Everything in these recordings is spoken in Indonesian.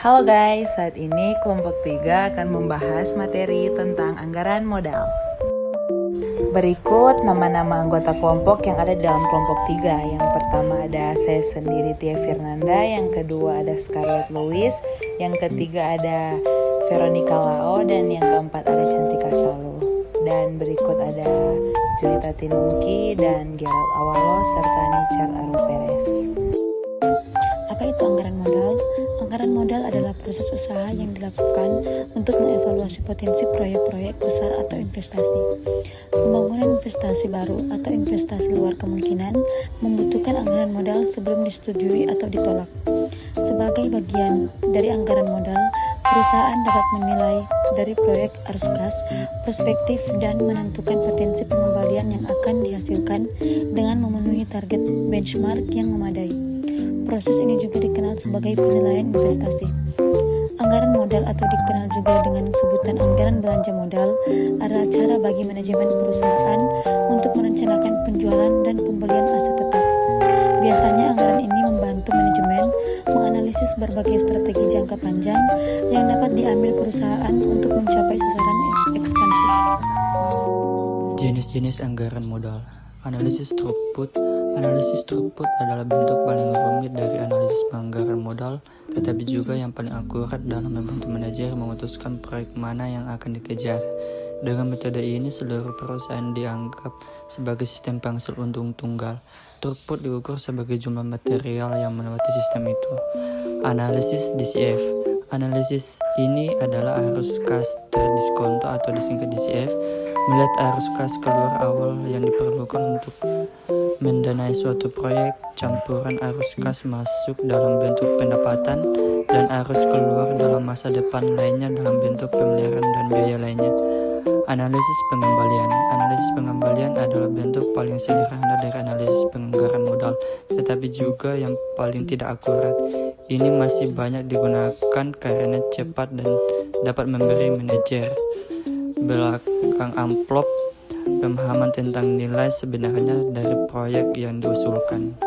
Halo guys, saat ini kelompok 3 akan membahas materi tentang anggaran modal. Berikut nama-nama anggota kelompok yang ada di dalam kelompok 3. Yang pertama ada saya sendiri, Tia Fernanda. Yang kedua ada Scarlett Louis. Yang ketiga ada Veronica Lao. Dan yang keempat ada Cantika Salu. Dan berikut ada Julita Tinungki dan Gerald Awalo serta Nichard Aru Perez. Apa itu anggaran modal? Anggaran modal adalah proses usaha yang dilakukan untuk mengevaluasi potensi proyek-proyek besar atau investasi. Pembangunan investasi baru atau investasi luar kemungkinan membutuhkan anggaran modal sebelum disetujui atau ditolak. Sebagai bagian dari anggaran modal, perusahaan dapat menilai dari proyek arus kas, perspektif, dan menentukan potensi pengembalian yang akan dihasilkan dengan memenuhi target benchmark yang memadai. Proses ini juga dikenal sebagai penilaian investasi. Anggaran modal atau dikenal juga dengan sebutan anggaran belanja modal adalah cara bagi manajemen perusahaan untuk merencanakan penjualan dan pembelian aset tetap. Biasanya anggaran ini membantu manajemen menganalisis berbagai strategi jangka panjang yang dapat diambil perusahaan untuk mencapai sasaran ekspansi. Jenis-jenis anggaran modal. Analisis throughput. Analisis throughput adalah bentuk paling rumit dari analisis penganggaran modal, tetapi juga yang paling akurat dalam membantu manajer memutuskan proyek mana yang akan dikejar. Dengan metode ini, seluruh perusahaan dianggap sebagai sistem penghasil untung tunggal. Throughput diukur sebagai jumlah material yang melewati sistem itu. Analisis DCF. Analisis ini adalah arus kas terdiskonto atau disingkat DCF, melihat arus kas keluar awal yang diperlukan untuk mendanai suatu proyek, campuran arus kas masuk dalam bentuk pendapatan, dan arus keluar dalam masa depan lainnya dalam bentuk pemeliharaan dan biaya lainnya. Analisis pengembalian. Analisis pengembalian adalah bentuk paling sederhana dari analisis penganggaran modal, tetapi juga yang paling tidak akurat. Ini masih banyak digunakan karena cepat dan dapat memberi manajer belakang amplop pemahaman tentang nilai sebenarnya dari proyek yang diusulkan.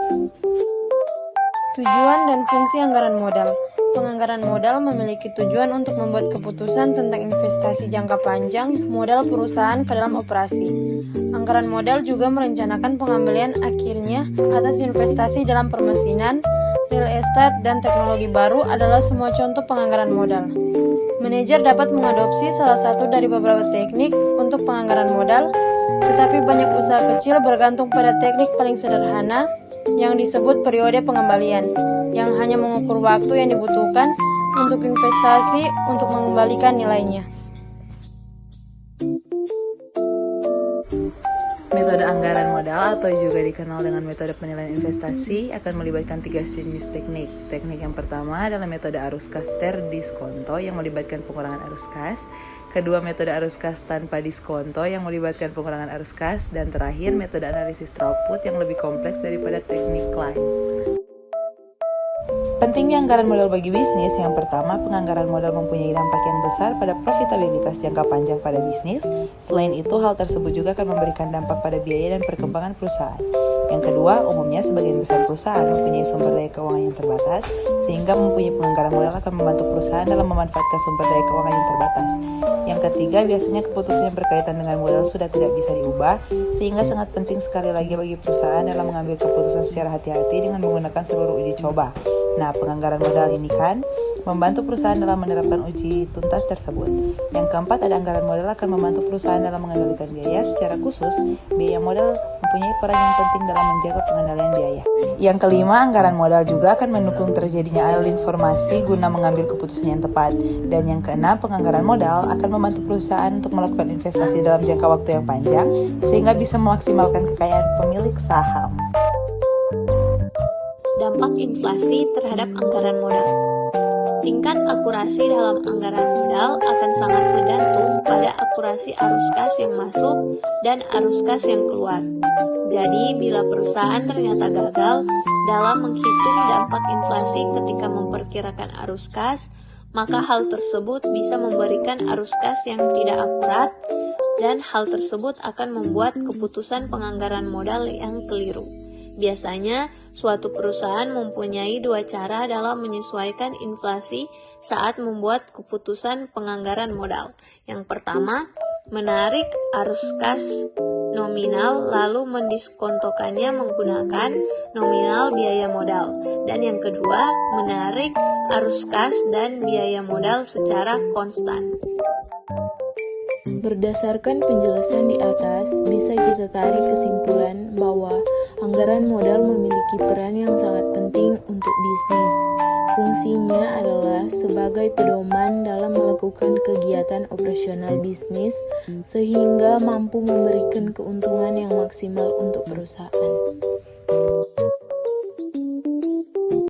Tujuan dan fungsi anggaran modal. Penganggaran modal memiliki tujuan untuk membuat keputusan tentang investasi jangka panjang modal perusahaan ke dalam operasi. Anggaran modal juga merencanakan pengembalian akhirnya atas investasi dalam permesinan, real estate, dan teknologi baru adalah semua contoh penganggaran modal. Manajer dapat mengadopsi salah satu dari beberapa teknik untuk penganggaran modal, tetapi banyak usaha kecil bergantung pada teknik paling sederhana yang disebut periode pengembalian, yang hanya mengukur waktu yang dibutuhkan untuk investasi untuk mengembalikan nilainya. Metode anggaran modal atau juga dikenal dengan metode penilaian investasi akan melibatkan 3 jenis teknik. Teknik yang pertama adalah metode arus kas terdiskonto yang melibatkan pengurangan arus kas. Kedua, metode arus kas tanpa diskonto yang melibatkan pengurangan arus kas. Dan terakhir, metode analisis throughput yang lebih kompleks daripada teknik lain. Pentingnya anggaran modal bagi bisnis. Yang pertama, penganggaran modal mempunyai dampak yang besar pada profitabilitas jangka panjang pada bisnis. Selain itu, hal tersebut juga akan memberikan dampak pada biaya dan perkembangan perusahaan. Yang kedua, umumnya sebagian besar perusahaan mempunyai sumber daya keuangan yang terbatas, sehingga mempunyai penganggaran modal akan membantu perusahaan dalam memanfaatkan sumber daya keuangan yang terbatas. Yang ketiga, biasanya keputusan yang berkaitan dengan modal sudah tidak bisa diubah, sehingga sangat penting sekali lagi bagi perusahaan dalam mengambil keputusan secara hati-hati dengan menggunakan seluruh uji coba. Nah, penganggaran modal ini kan membantu perusahaan dalam menerapkan uji tuntas tersebut. Yang keempat, ada anggaran modal akan membantu perusahaan dalam mengendalikan biaya. Secara khusus, biaya modal mempunyai peran yang penting dalam menjaga pengendalian biaya. Yang kelima, anggaran modal juga akan mendukung terjadinya alur informasi guna mengambil keputusan yang tepat. Dan yang keenam, penganggaran modal akan membantu perusahaan untuk melakukan investasi dalam jangka waktu yang panjang, sehingga bisa memaksimalkan kekayaan pemilik saham. Dampak inflasi terhadap anggaran modal. Tingkat akurasi dalam anggaran modal akan sangat bergantung pada akurasi arus kas yang masuk dan arus kas yang keluar. Jadi, bila perusahaan ternyata gagal dalam menghitung dampak inflasi ketika memperkirakan arus kas, maka hal tersebut bisa memberikan arus kas yang tidak akurat, dan hal tersebut akan membuat keputusan penganggaran modal yang keliru. Biasanya, suatu perusahaan mempunyai dua cara dalam menyesuaikan inflasi saat membuat keputusan penganggaran modal. Yang pertama, menarik arus kas nominal lalu mendiskontokannya menggunakan nominal biaya modal. Dan yang kedua, menarik arus kas dan biaya modal secara konstan. Berdasarkan penjelasan di atas, bisa kita tarik kesimpulan bahwa anggaran modal memiliki peran yang sangat penting untuk bisnis. Fungsinya adalah sebagai pedoman dalam melakukan kegiatan operasional bisnis sehingga mampu memberikan keuntungan yang maksimal untuk perusahaan.